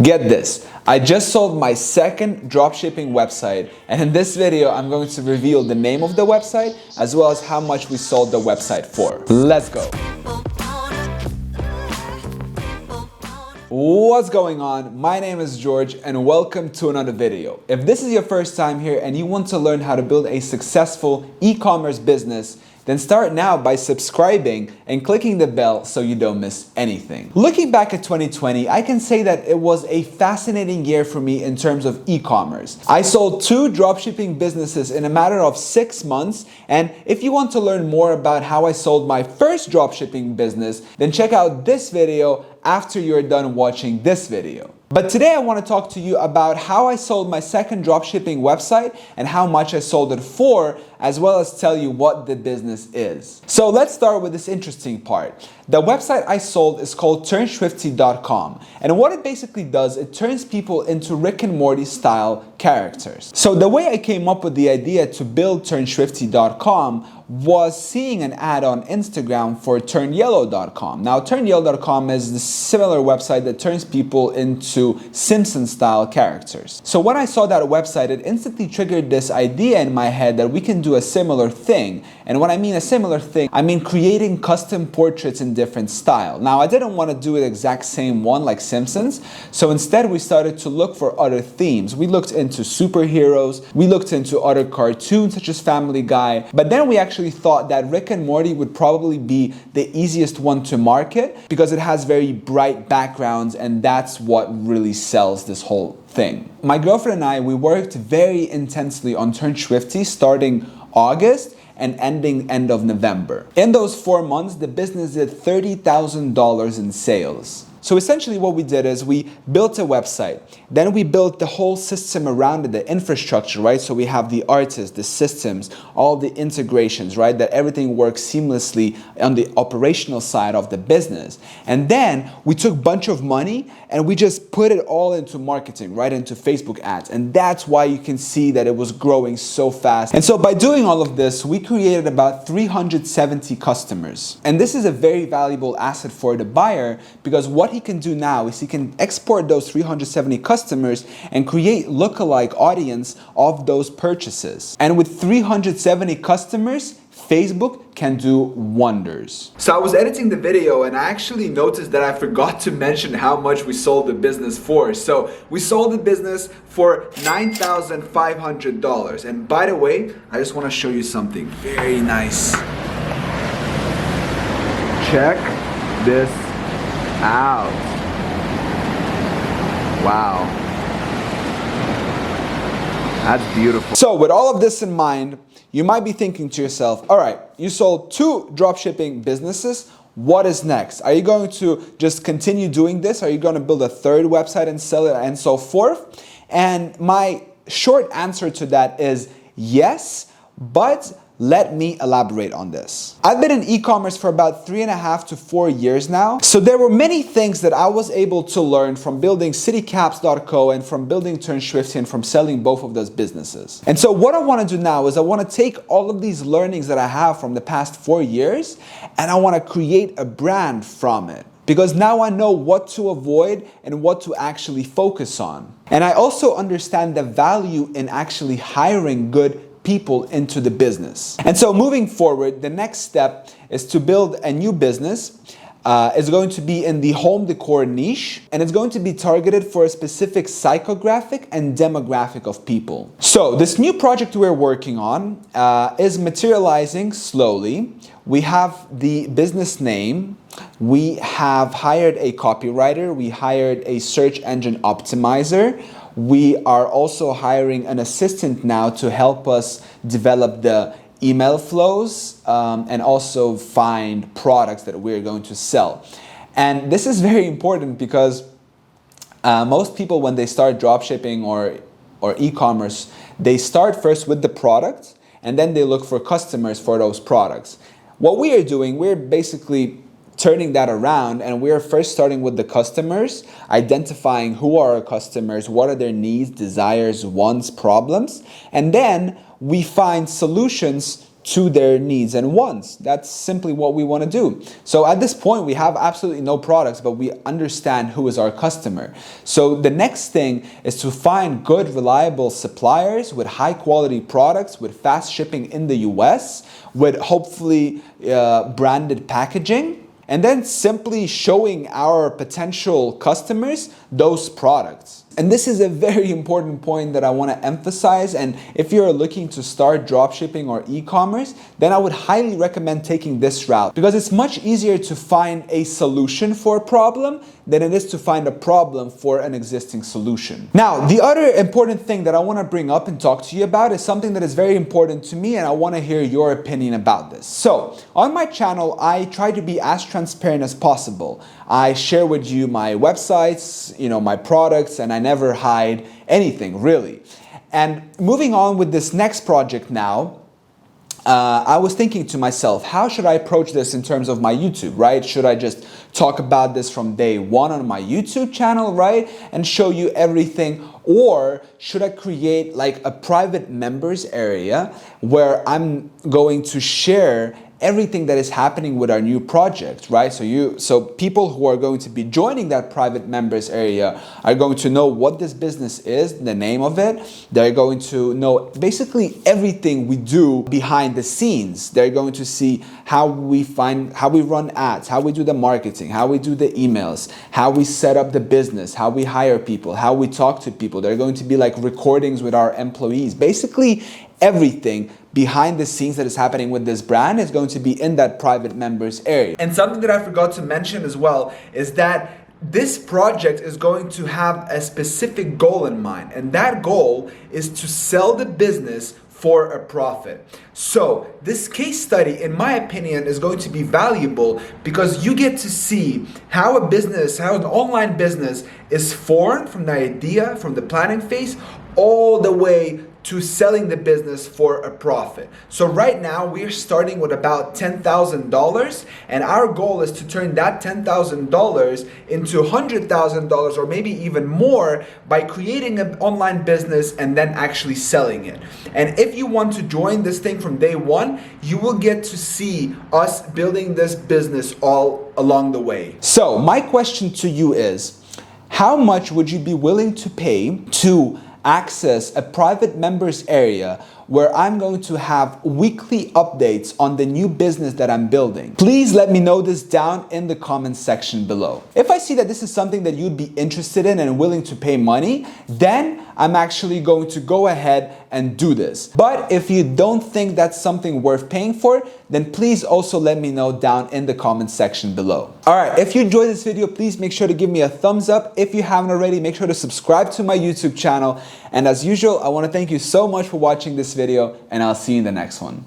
Get this, I just sold my second dropshipping website, and in this video I'm going to reveal the name of the website as well as how much we sold the website for. Let's go. What's going on? My name is George and welcome to another video. If this is your first time here and you want to learn how to build a successful e-commerce business, then start now by subscribing and clicking the bell so you don't miss anything. Looking back at 2020, I can say that it was a fascinating year for me in terms of e-commerce. I sold 2 dropshipping businesses in a matter of 6 months, and if you want to learn more about how I sold my first dropshipping business, then check out this video after you're done watching this video. But today I want to talk to you about how I sold my second dropshipping website and how much I sold it for, as well as tell you what the business is. So let's start with this interesting part. The website I sold is called turnswifty.com, and what it basically does, it turns people into Rick and Morty style characters. So the way I came up with the idea to build turnswifty.com was seeing an ad on Instagram for turnyellow.com. Now turnyellow.com is the similar website that turns people into Simpson style characters. So when I saw that website, it instantly triggered this idea in my head that we can do a similar thing. And when I mean a similar thing, I mean creating custom portraits in different style. Now I didn't want to do the exact same one like Simpsons, so instead we started to look for other themes. We looked into superheroes, we looked into other cartoons such as Family Guy, but then we actually thought that Rick and Morty would probably be the easiest one to market because it has very bright backgrounds, and that's what really sells this whole thing. My girlfriend and I, we worked very intensely on Turn Swifty starting August and ending end of November. In those 4 months, the business did $30,000 in sales. So essentially what we did is we built a website, then we built the whole system around it, the infrastructure, right? So we have the artists, the systems, all the integrations, right? That everything works seamlessly on the operational side of the business. And then we took a bunch of money and we just put it all into marketing, right? Into Facebook ads. And that's why you can see that it was growing so fast. And so by doing all of this, we created about 370 customers. And this is a very valuable asset for the buyer because what he can do now is he can export those 370 customers and create lookalike audience of those purchases. And with 370 customers, Facebook can do wonders. So I was editing the video and I actually noticed that I forgot to mention how much we sold the business for. So we sold the business for $9,500. And by the way, I just want to show you something very nice. Check this out. Wow. That's beautiful. So with all of this in mind, you might be thinking to yourself, all right, you sold 2 dropshipping businesses. What is next? Are you going to just continue doing this? Are you going to build a 3rd website and sell it and so forth? And my short answer to that is yes, but let me elaborate on this. I've been in e-commerce for about 3.5 to 4 years now. So there were many things that I was able to learn from building citycaps.co and from building Turn Swifty and from selling both of those businesses. And so what I want to do now is I want to take all of these learnings that I have from the past 4 years and I want to create a brand from it. Because now I know what to avoid and what to actually focus on. And I also understand the value in actually hiring good people into the business. And so moving forward, the next step is to build a new business. It's going to be in the home decor niche, and it's going to be targeted for a specific psychographic and demographic of people. So this new project we're working on is materializing slowly. We have the business name. We have hired a copywriter. We hired a search engine optimizer. We are also hiring an assistant now to help us develop the email flows and also find products that we're going to sell. And this is very important because most people, when they start dropshipping or e-commerce, they start first with the product and then they look for customers for those products. What we are doing, we're basically turning that around, and we're first starting with the customers, identifying who are our customers, what are their needs, desires, wants, problems, and then we find solutions to their needs and wants. That's simply what we want to do. So at this point, we have absolutely no products, but we understand who is our customer. So the next thing is to find good, reliable suppliers with high quality products, with fast shipping in the US, with hopefully branded packaging, and then simply showing our potential customers those products. And this is a very important point that I want to emphasize. And if you're looking to start dropshipping or e-commerce, then I would highly recommend taking this route, because it's much easier to find a solution for a problem than it is to find a problem for an existing solution. Now, the other important thing that I want to bring up and talk to you about is something that is very important to me, and I want to hear your opinion about this. So, on my channel, I try to be as transparent as possible. I share with you my websites, my products, and I never hide anything, really. And moving on with this next project now, I was thinking to myself, how should I approach this in terms of my YouTube, right? Should I just talk about this from day one on my YouTube channel, right? And show you everything? Or should I create like a private members area where I'm going to share everything that is happening with our new project, right? So people who are going to be joining that private members area are going to know what this business is, the name of it. They're going to know basically everything we do behind the scenes. They're going to see how we run ads, how we do the marketing, how we do the emails, how we set up the business, how we hire people, how we talk to people. They're going to be like recordings with our employees. Basically, everything behind the scenes that is happening with this brand is going to be in that private members area. And something that I forgot to mention as well is that this project is going to have a specific goal in mind, and that goal is to sell the business for a profit. So this case study, in my opinion, is going to be valuable because you get to see how an online business is formed from the idea, from the planning phase, all the way to selling the business for a profit. So right now we're starting with about $10,000, and our goal is to turn that $10,000 into $100,000 or maybe even more by creating an online business and then actually selling it. And if you want to join this thing from day one, you will get to see us building this business all along the way. So my question to you is, how much would you be willing to pay to access a private members area where I'm going to have weekly updates on the new business that I'm building? Please let me know this down in the comments section below. If I see that this is something that you'd be interested in and willing to pay money, then I'm actually going to go ahead and do this. But if you don't think that's something worth paying for, then please also let me know down in the comments section below. Alright, if you enjoyed this video, please make sure to give me a thumbs up. If you haven't already, make sure to subscribe to my YouTube channel. And as usual, I want to thank you so much for watching this video, and I'll see you in the next one.